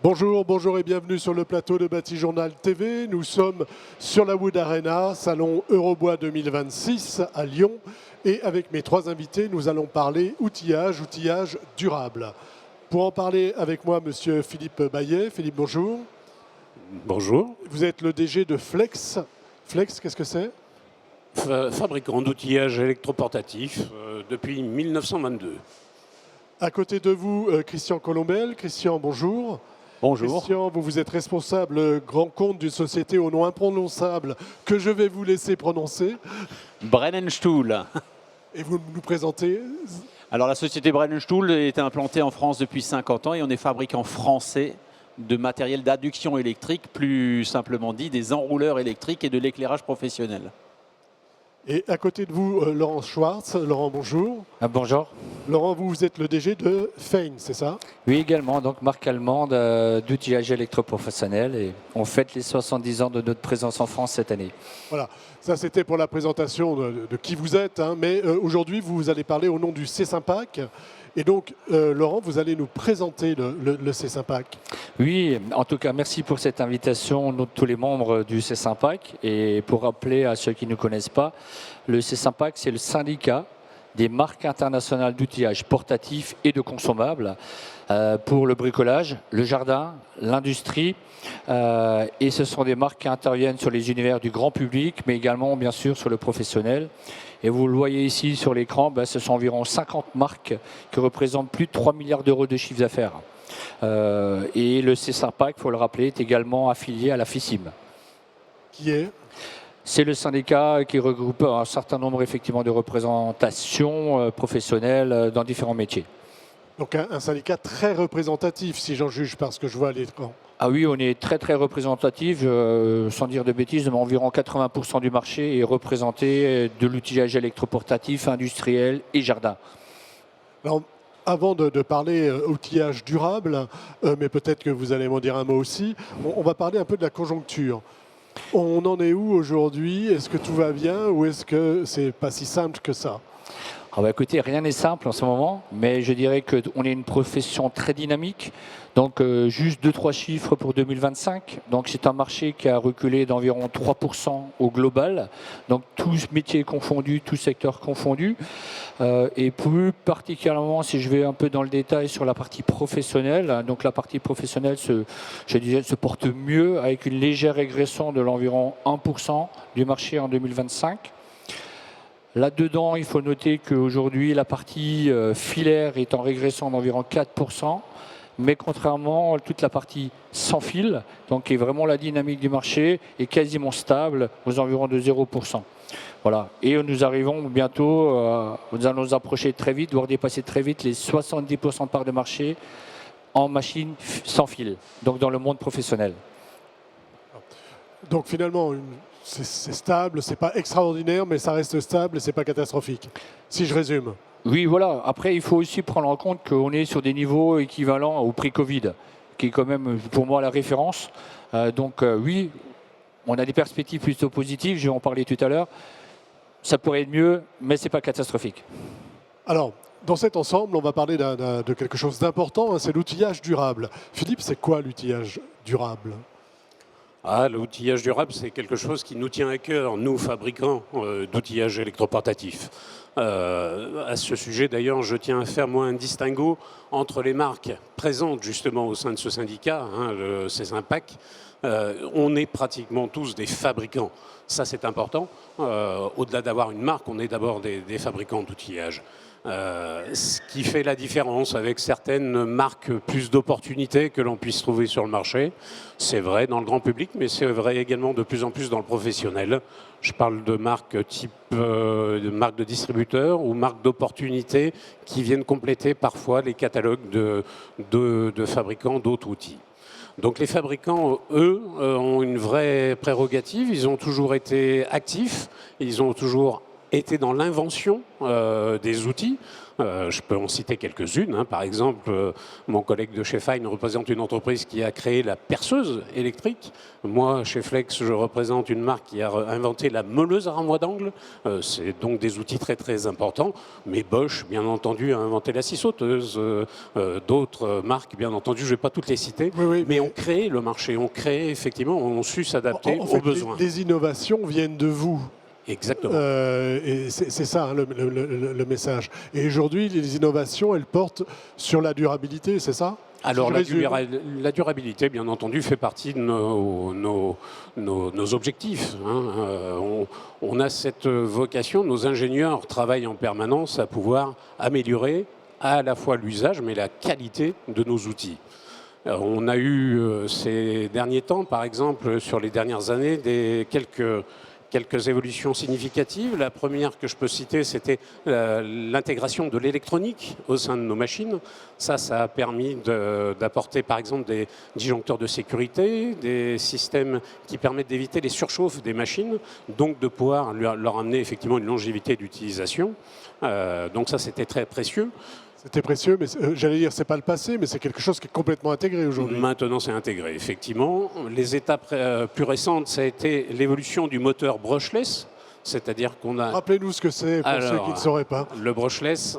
Bonjour, bonjour et bienvenue sur le plateau de Batijournal TV. Nous sommes sur la Wood Arena, salon Eurobois 2026 à Lyon. Et avec mes trois invités, nous allons parler outillage durable. Pour en parler avec moi, monsieur Philippe Bayet. Philippe, bonjour. Bonjour. Vous êtes le DG de Flex. Flex, qu'est-ce que c'est? Fabricant d'outillage électroportatif depuis 1922. À côté de vous, Christian Colombel. Christian, bonjour. Bonjour. Christian, vous êtes responsable grand compte d'une société au nom imprononçable que je vais vous laisser prononcer. Brennenstuhl. Et vous nous présentez? Alors la société Brennenstuhl est implantée en France depuis 50 ans et on est fabricant français de matériel d'adduction électrique, plus simplement dit des enrouleurs électriques et de l'éclairage professionnel. Et à côté de vous, Laurent Schwartz. Laurent, bonjour. Bonjour. Laurent, vous êtes le DG de Fein, c'est ça? Oui, également, donc marque allemande d'outillage électroprofessionnel et on fête les 70 ans de notre présence en France cette année. Voilà, ça c'était pour la présentation de qui vous êtes, hein, mais aujourd'hui vous allez parler au nom du C5PAC. Et donc, Laurent, vous allez nous présenter le C5PAC. Oui, en tout cas, merci pour cette invitation, nous tous les membres du C5PAC. Et pour rappeler à ceux qui ne connaissent pas, le C5PAC, c'est le syndicat des marques internationales d'outillage portatif et de consommables pour le bricolage, le jardin, l'industrie. Et ce sont des marques qui interviennent sur les univers du grand public, mais également, bien sûr, sur le professionnel. Et vous le voyez ici sur l'écran, ce sont environ 50 marques qui représentent plus de 3 milliards d'euros de chiffre d'affaires. Et le C5PAC, il faut le rappeler, est également affilié à la FICIM. Qui est? C'est le syndicat qui regroupe un certain nombre effectivement de représentations professionnelles dans différents métiers. Donc un syndicat très représentatif, si j'en juge par ce que je vois à l'écran. Ah oui, on est très représentatif, sans dire de bêtises, mais environ 80% du marché est représenté de l'outillage électroportatif, industriel et jardin. Alors, avant de parler outillage durable, mais peut-être que vous allez m'en dire un mot aussi, on va parler un peu de la conjoncture. On en est où aujourd'hui? Est-ce que tout va bien ou est-ce que c'est pas si simple que ça? Écoutez, rien n'est simple en ce moment, mais je dirais qu'on est une profession très dynamique. Donc juste 2-3 chiffres pour 2025. Donc c'est un marché qui a reculé d'environ 3% au global. Donc tous métiers confondus, tous secteurs confondus. Et plus particulièrement, si je vais un peu dans le détail sur la partie professionnelle, donc la partie professionnelle se porte mieux avec une légère régression de l'environ 1% du marché en 2025. Là-dedans, il faut noter qu'aujourd'hui, la partie filaire est en régression d'environ 4%, mais contrairement à toute la partie sans fil, donc qui est vraiment la dynamique du marché, est quasiment stable aux environs de 0%. Voilà. Et nous arrivons bientôt, nous allons nous approcher très vite, voire dépasser très vite les 70% de part de marché en machine sans fil, donc dans le monde professionnel. Donc finalement, c'est stable, c'est pas extraordinaire, mais ça reste stable et c'est pas catastrophique, si je résume. Oui, voilà. Après, il faut aussi prendre en compte qu'on est sur des niveaux équivalents au pré-Covid, qui est quand même pour moi la référence. Oui, on a des perspectives plutôt positives, je vais en parler tout à l'heure. Ça pourrait être mieux, mais ce n'est pas catastrophique. Alors, dans cet ensemble, on va parler de quelque chose d'important, hein, c'est l'outillage durable. Philippe, c'est quoi l'outillage durable? L'outillage durable, c'est quelque chose qui nous tient à cœur, nous, fabricants d'outillage électroportatif. À ce sujet, d'ailleurs, je tiens à faire moi un distinguo entre les marques présentes justement au sein de ce syndicat, le C5PAC. On est pratiquement tous des fabricants. Ça, c'est important. Au-delà d'avoir une marque, on est d'abord des fabricants d'outillage. Ce qui fait la différence avec certaines marques plus d'opportunités que l'on puisse trouver sur le marché. C'est vrai dans le grand public, mais c'est vrai également de plus en plus dans le professionnel. Je parle de marques type de marques de distributeurs ou marques d'opportunités qui viennent compléter parfois les catalogues de fabricants d'autres outils. Donc les fabricants, eux, ont une vraie prérogative. Ils ont toujours été actifs, ils ont toujours était dans l'invention des outils. Je peux en citer quelques-unes. Hein. Par exemple, mon collègue de chez Fine représente une entreprise qui a créé la perceuse électrique. Moi, chez Flex, je représente une marque qui a inventé la meuleuse à renvoi d'angle. C'est donc des outils très très importants. Mais Bosch, bien entendu, a inventé la scie sauteuse. D'autres marques, bien entendu, je ne vais pas toutes les citer. Oui, mais on crée le marché, on crée effectivement, on su s'adapter en fait, aux besoins. Les innovations viennent de vous. Exactement. Et c'est ça hein, le message. Et aujourd'hui, les innovations, elles portent sur la durabilité, c'est ça? Alors la durabilité, bien entendu, fait partie de nos objectifs. Hein. On a cette vocation, nos ingénieurs travaillent en permanence à pouvoir améliorer à la fois l'usage, mais la qualité de nos outils. On a eu ces derniers temps, par exemple, sur les dernières années, quelques évolutions significatives. La première que je peux citer, c'était l'intégration de l'électronique au sein de nos machines. Ça a permis d'apporter par exemple des disjoncteurs de sécurité, des systèmes qui permettent d'éviter les surchauffes des machines, donc de pouvoir leur amener effectivement une longévité d'utilisation. Donc ça, c'était très précieux. C'était précieux, mais j'allais dire, c'est pas le passé, mais c'est quelque chose qui est complètement intégré aujourd'hui. Maintenant, c'est intégré, effectivement. Les étapes plus récentes, ça a été l'évolution du moteur brushless, c'est-à-dire qu'on a... Rappelez-nous ce que c'est pour ceux qui ne sauraient pas. Le brushless,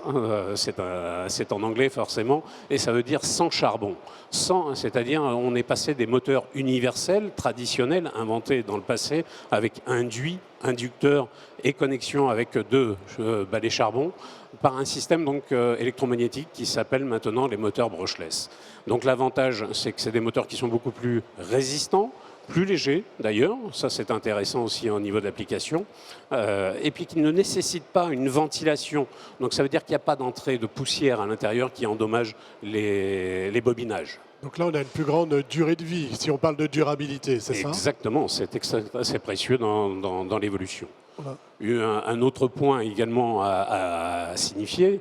c'est en anglais forcément, et ça veut dire sans charbon. C'est-à-dire on est passé des moteurs universels, traditionnels, inventés dans le passé, avec induit, inducteur et connexion avec deux balais charbon, par un système donc électromagnétique qui s'appelle maintenant les moteurs brushless. Donc l'avantage, c'est que c'est des moteurs qui sont beaucoup plus résistants, plus légers d'ailleurs, ça c'est intéressant aussi au niveau d'application, et puis qui ne nécessitent pas une ventilation. Donc ça veut dire qu'il n'y a pas d'entrée de poussière à l'intérieur qui endommage les bobinages. Donc là, on a une plus grande durée de vie, si on parle de durabilité, c'est ça? Exactement, c'est assez précieux dans l'évolution. Voilà. Un autre point également à signifier,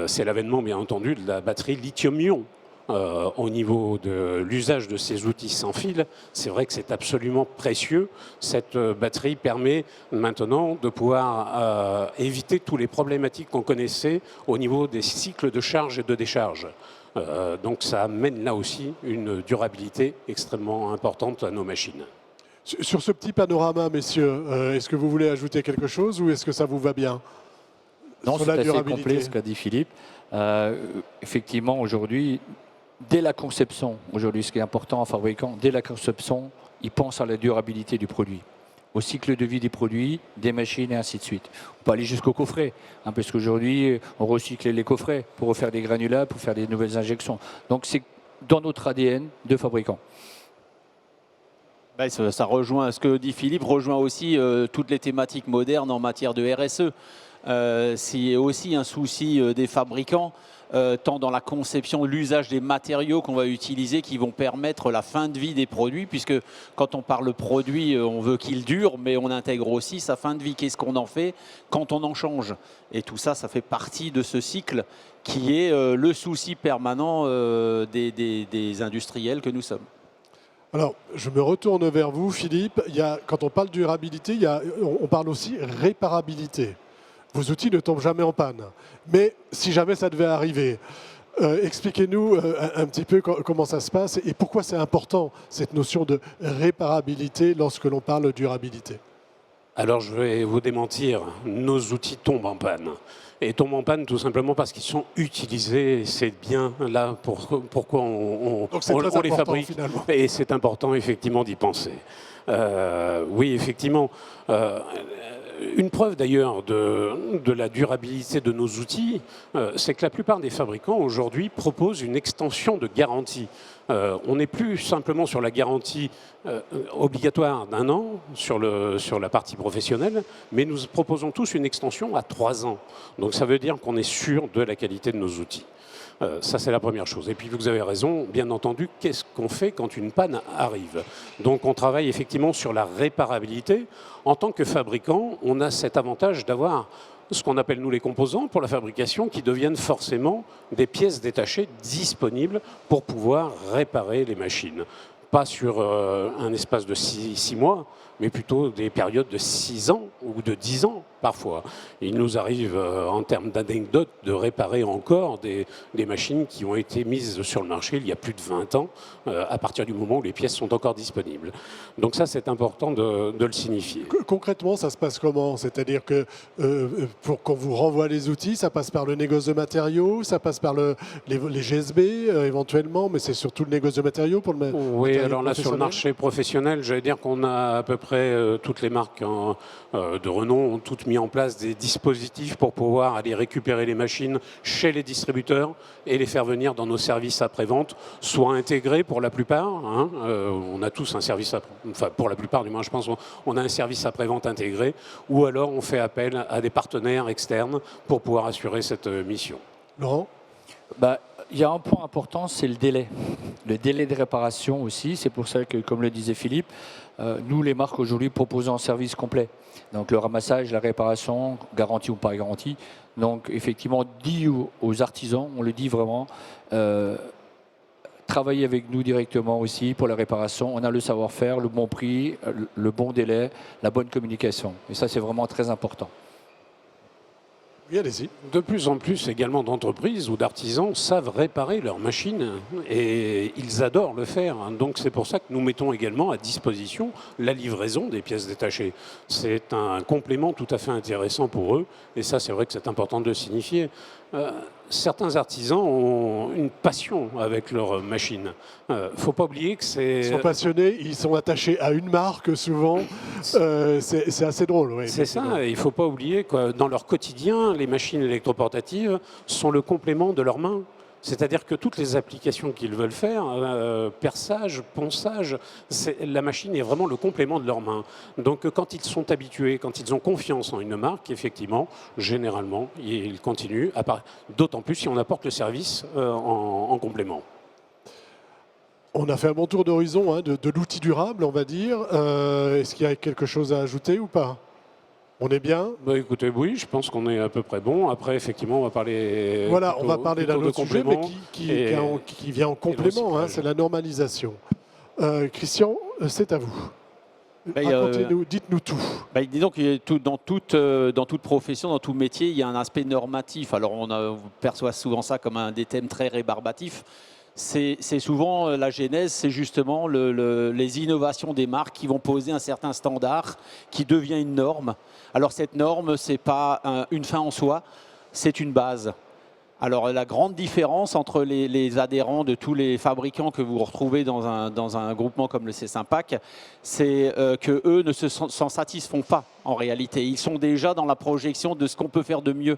c'est l'avènement bien entendu de la batterie lithium-ion. Au niveau de l'usage de ces outils sans fil, c'est vrai que c'est absolument précieux. Cette batterie permet maintenant de pouvoir éviter tous les problématiques qu'on connaissait au niveau des cycles de charge et de décharge. Donc ça amène là aussi une durabilité extrêmement importante à nos machines. Sur ce petit panorama, messieurs, est-ce que vous voulez ajouter quelque chose ou est-ce que ça vous va bien? Non, c'est assez complet ce qu'a dit Philippe. Effectivement, aujourd'hui, dès la conception, aujourd'hui, ce qui est important en fabricant, dès la conception, ils pensent à la durabilité du produit, au cycle de vie des produits, des machines et ainsi de suite. On peut aller jusqu'au coffret, hein, parce qu'aujourd'hui, on recycle les coffrets pour refaire des granulats, pour faire des nouvelles injections. Donc c'est dans notre ADN de fabricant. Ben, ça rejoint ce que dit Philippe, rejoint aussi toutes les thématiques modernes en matière de RSE. C'est aussi un souci des fabricants, tant dans la conception, l'usage des matériaux qu'on va utiliser qui vont permettre la fin de vie des produits, puisque quand on parle produit, on veut qu'il dure, mais on intègre aussi sa fin de vie. Qu'est-ce qu'on en fait quand on en change? Et tout ça, ça fait partie de ce cycle qui est le souci permanent des industriels que nous sommes. Alors, je me retourne vers vous, Philippe. Quand on parle durabilité, on parle aussi réparabilité. Vos outils ne tombent jamais en panne. Mais si jamais ça devait arriver, expliquez-nous un petit peu comment ça se passe et pourquoi c'est important, cette notion de réparabilité lorsque l'on parle de durabilité. Alors je vais vous démentir, nos outils tombent en panne. Et tombent en panne tout simplement parce qu'ils sont utilisés. C'est bien là pourquoi on les fabrique. Finalement. Et c'est important effectivement d'y penser. Oui, effectivement. Une preuve d'ailleurs de la durabilité de nos outils, c'est que la plupart des fabricants aujourd'hui proposent une extension de garantie. On n'est plus simplement sur la garantie obligatoire d'1 an sur la partie professionnelle, mais nous proposons tous une extension à 3 ans. Donc ça veut dire qu'on est sûr de la qualité de nos outils. Ça, c'est la première chose. Et puis, vous avez raison, bien entendu, qu'est-ce qu'on fait quand une panne arrive? Donc, on travaille effectivement sur la réparabilité. En tant que fabricant, on a cet avantage d'avoir ce qu'on appelle, nous, les composants pour la fabrication qui deviennent forcément des pièces détachées disponibles pour pouvoir réparer les machines. Pas sur un espace de 6 mois, mais plutôt des périodes de 6 ans ou de 10 ans parfois. Il nous arrive, en termes d'anecdotes, de réparer encore des machines qui ont été mises sur le marché il y a plus de 20 ans, à partir du moment où les pièces sont encore disponibles. Donc ça, c'est important de le signifier. Concrètement, ça se passe comment? C'est-à-dire que pour qu'on vous renvoie les outils, ça passe par le négoce de matériaux, ça passe par les GSB éventuellement, mais c'est surtout le négoce de matériaux pour le Oui, matériau alors là, sur le professionnel. marché professionnel, j'allais dire qu'on a à peu près toutes les marques de renom ont toutes mis en place des dispositifs pour pouvoir aller récupérer les machines chez les distributeurs et les faire venir dans nos services après-vente, soit intégrés pour la plupart. Hein, on a tous un service, enfin pour la plupart du moins, je pense, on a un service après-vente intégré, ou alors on fait appel à des partenaires externes pour pouvoir assurer cette mission. Laurent? Bah, il y a un point important, c'est le délai. Le délai de réparation aussi. C'est pour ça que, comme le disait Philippe, nous, les marques aujourd'hui, proposons un service complet. Donc le ramassage, la réparation, garantie ou pas garantie. Donc effectivement, dit aux artisans, on le dit vraiment, travaillez avec nous directement aussi pour la réparation. On a le savoir-faire, le bon prix, le bon délai, la bonne communication. Et ça, c'est vraiment très important. Oui, allez-y. De plus en plus également d'entreprises ou d'artisans savent réparer leurs machines et ils adorent le faire. Donc c'est pour ça que nous mettons également à disposition la livraison des pièces détachées. C'est un complément tout à fait intéressant pour eux et ça c'est vrai que c'est important de le signifier. Certains artisans ont une passion avec leurs machines. Faut pas oublier que c'est... Ils sont passionnés, ils sont attachés à une marque souvent. C'est assez drôle. Oui, c'est ça, il ne faut pas oublier que dans leur quotidien, les machines électroportatives sont le complément de leurs mains. C'est-à-dire que toutes les applications qu'ils veulent faire, perçage, ponçage, la machine est vraiment le complément de leurs mains. Donc quand ils sont habitués, quand ils ont confiance en une marque, effectivement, généralement, ils continuent, d'autant plus si on apporte le service en complément. On a fait un bon tour d'horizon de l'outil durable, on va dire. Est-ce qu'il y a quelque chose à ajouter ou pas? On est bien? Bah, écoutez, oui, je pense qu'on est à peu près bon. Après, effectivement, on va parler. Voilà, on va parler d'un autre sujet, mais complément qui vient en complément, c'est la normalisation. Christian, c'est à vous. Racontez-nous, dites-nous tout. Disons que dans toute profession, dans tout métier, il y a un aspect normatif. Alors on perçoit souvent ça comme un des thèmes très rébarbatifs. C'est souvent la genèse, c'est justement les innovations des marques qui vont poser un certain standard qui devient une norme. Alors cette norme, ce n'est pas une fin en soi, c'est une base. Alors la grande différence entre les adhérents de tous les fabricants que vous retrouvez dans un groupement comme le C5PAC, c'est qu'eux ne s'en satisfont pas en réalité. Ils sont déjà dans la projection de ce qu'on peut faire de mieux.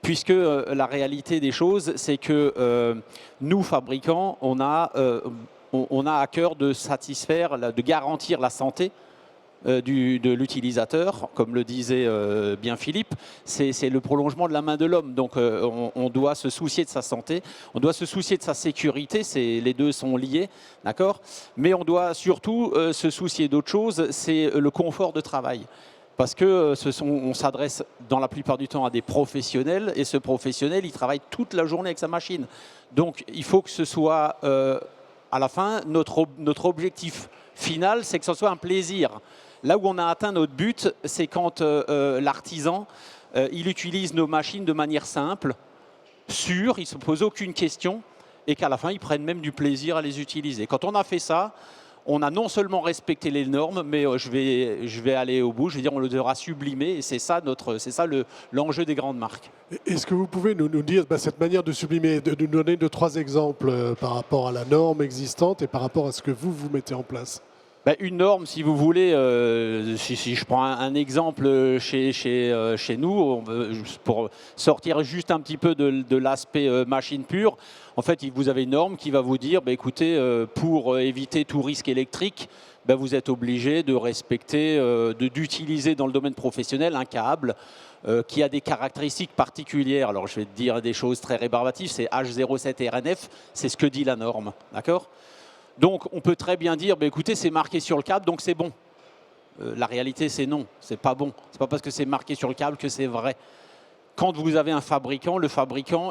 Puisque la réalité des choses, c'est que nous, fabricants, on a à cœur de satisfaire, de garantir la santé de l'utilisateur, comme le disait bien Philippe, c'est le prolongement de la main de l'homme. Donc on doit se soucier de sa santé, on doit se soucier de sa sécurité, les deux sont liés, d'accord? Mais on doit surtout se soucier d'autre chose, c'est le confort de travail. Parce que on s'adresse dans la plupart du temps à des professionnels et ce professionnel, il travaille toute la journée avec sa machine. Donc il faut que ce soit, à la fin, notre objectif final, c'est que ce soit un plaisir. Là où on a atteint notre but, c'est quand l'artisan, il utilise nos machines de manière simple, sûre, il ne se pose aucune question et qu'à la fin, il prenne même du plaisir à les utiliser. Quand on a fait ça, on a non seulement respecté les normes, mais je vais aller au bout, je veux dire, on le devra sublimer, et c'est ça l'enjeu des grandes marques. Est-ce que vous pouvez nous dire cette manière de sublimer, de nous donner 2-3 exemples par rapport à la norme existante et par rapport à ce que vous mettez en place? Une norme, si vous voulez, si je prends un exemple chez nous, pour sortir juste un petit peu de l'aspect machine pure, en fait, vous avez une norme qui va vous dire, écoutez, pour éviter tout risque électrique, vous êtes obligé de respecter, d'utiliser dans le domaine professionnel un câble qui a des caractéristiques particulières. Alors, je vais te dire des choses très rébarbatives, c'est H07 RNF, c'est ce que dit la norme, d'accord ? Donc, on peut très bien dire, écoutez, c'est marqué sur le câble, donc c'est bon. La réalité, c'est non, c'est pas bon. C'est pas parce que c'est marqué sur le câble que c'est vrai. Quand vous avez un fabricant, le fabricant,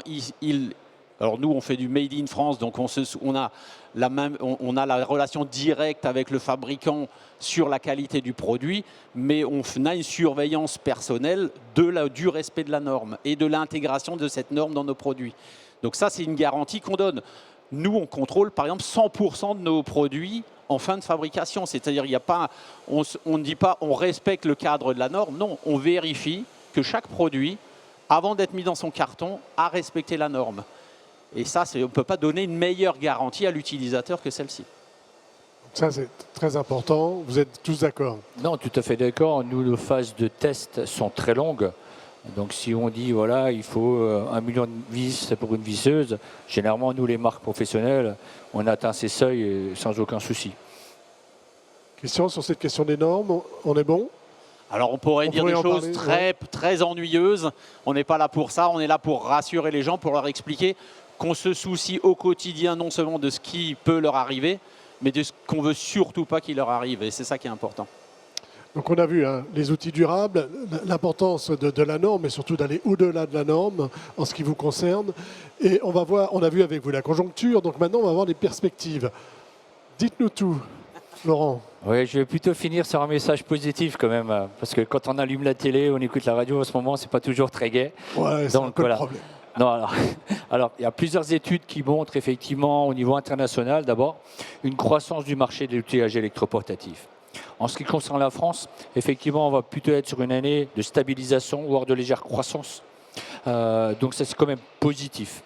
Alors nous, on fait du made in France, donc on a la relation directe avec le fabricant sur la qualité du produit, mais on a une surveillance personnelle du respect de la norme et de l'intégration de cette norme dans nos produits. Donc ça, c'est une garantie qu'on donne. Nous, on contrôle par exemple 100% de nos produits en fin de fabrication. C'est-à-dire, on ne dit pas on respecte le cadre de la norme. Non, on vérifie que chaque produit, avant d'être mis dans son carton, a respecté la norme. Et ça, on ne peut pas donner une meilleure garantie à l'utilisateur que celle-ci. Ça, c'est très important. Vous êtes tous d'accord? Non, tout à fait d'accord. Nous, nos phases de test sont très longues. Donc si on dit, voilà, il faut 1 million de vis pour une visseuse, généralement, nous, les marques professionnelles, on atteint ces seuils sans aucun souci. Question sur cette question des normes, on est bon? Alors on pourrait dire des choses très ennuyeuses. On n'est pas là pour ça, on est là pour rassurer les gens, pour leur expliquer qu'on se soucie au quotidien non seulement de ce qui peut leur arriver, mais de ce qu'on veut surtout pas qu'il leur arrive. Et c'est ça qui est important. Donc on a vu les outils durables, l'importance de la norme et surtout d'aller au-delà de la norme en ce qui vous concerne. Et on a vu avec vous la conjoncture, donc maintenant on va voir les perspectives. Dites-nous tout, Laurent. Oui, je vais plutôt finir sur un message positif quand même, parce que quand on allume la télé, on écoute la radio en ce moment, c'est pas toujours très gai. Ouais, c'est un peu le problème. Non, alors, il y a plusieurs études qui montrent effectivement au niveau international d'abord une croissance du marché de l'outillage électroportatif. En ce qui concerne la France, effectivement, on va plutôt être sur une année de stabilisation, voire de légère croissance. Donc ça, c'est quand même positif.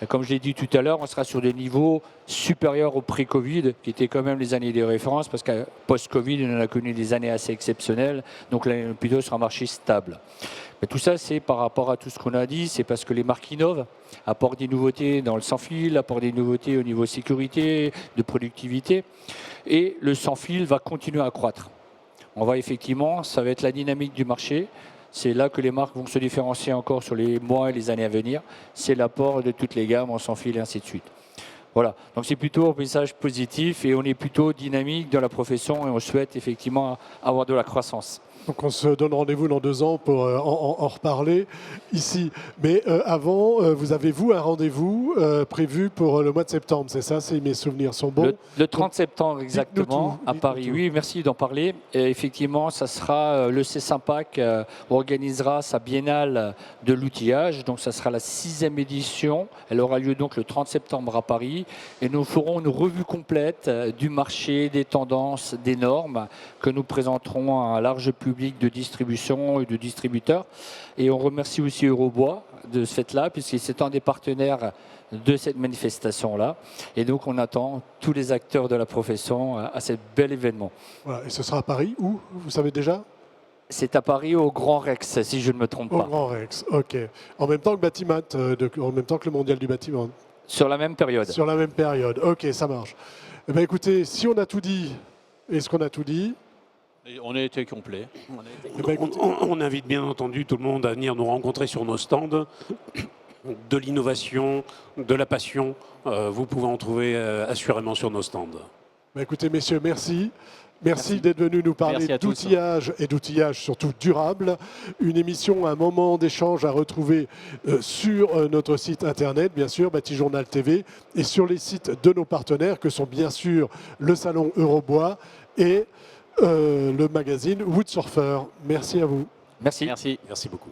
Et comme je l'ai dit tout à l'heure, on sera sur des niveaux supérieurs au pré-Covid, qui étaient quand même les années de référence, parce que post-Covid, on a connu des années assez exceptionnelles. Donc l'année plutôt sur un marché stable. Mais tout ça, c'est par rapport à tout ce qu'on a dit, c'est parce que les marques innovent, apportent des nouveautés dans le sans-fil, apportent des nouveautés au niveau sécurité, de productivité. Et le sans-fil va continuer à croître. On va effectivement, ça va être la dynamique du marché. C'est là que les marques vont se différencier encore sur les mois et les années à venir. C'est l'apport de toutes les gammes en sans-fil et ainsi de suite. Voilà, donc c'est plutôt un message positif et on est plutôt dynamique dans la profession et on souhaite effectivement avoir de la croissance. Donc on se donne rendez-vous dans 2 ans pour en reparler ici. Mais avant, vous avez un rendez-vous prévu pour le mois de septembre, c'est ça, si mes souvenirs sont bons? Le 30 septembre exactement, à Paris. Oui, merci d'en parler. Et effectivement, ça sera le CESIMPAC organisera sa biennale de l'outillage. Donc ça sera la 6e édition. Elle aura lieu donc le 30 septembre à Paris. Et nous ferons une revue complète du marché, des tendances, des normes que nous présenterons à un large public de distribution et de distributeurs. Et on remercie aussi Eurobois de ce fait-là, puisque c'est un des partenaires de cette manifestation-là. Et donc, on attend tous les acteurs de la profession à ce bel événement. Voilà, et ce sera à Paris, où? Vous savez déjà? C'est à Paris, au Grand Rex, si je ne me trompe pas. Au Grand Rex, ok. En même temps que Batimat, en même temps que le Mondial du bâtiment. Sur la même période. Sur la même période, ok, ça marche. Eh bien, écoutez, si on a tout dit, est-ce qu'on a tout dit? On a été complet. On invite bien entendu tout le monde à venir nous rencontrer sur nos stands. De l'innovation, de la passion, vous pouvez en trouver assurément sur nos stands. Écoutez, messieurs, merci. Merci d'être venus nous parler d'outillage et d'outillage surtout durable. Une émission, un moment d'échange à retrouver sur notre site internet, bien sûr, Batijournal TV, et sur les sites de nos partenaires que sont bien sûr le salon Eurobois et le magazine Woodsurfer. Merci à vous. Merci. Merci. Merci beaucoup.